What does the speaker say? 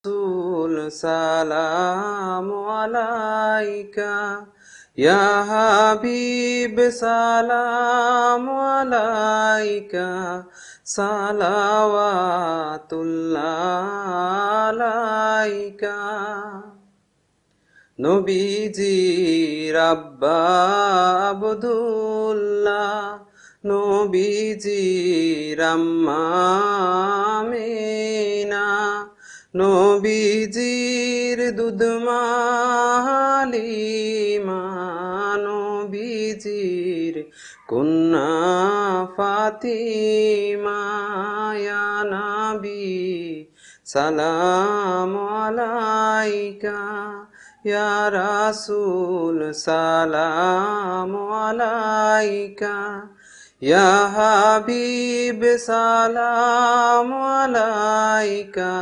রাসূল সালামু আলাইকা, ইয়া হাবিব সালামু আলাইকা, সালাওয়াতুল্লাহ আলাইকা। নবীজির আব্বা আব্দুল্লাহ, নবীজির আম্মা আমিনা, নবীজির দুধমা হালিমা, নবীজির কন্যা ফাতিমা, ইয়া নবী সালামু আলাইকা, ইয়া রাসূল সালামু আলাইকা, ইয়া হাবিব সালামু আলাইকা।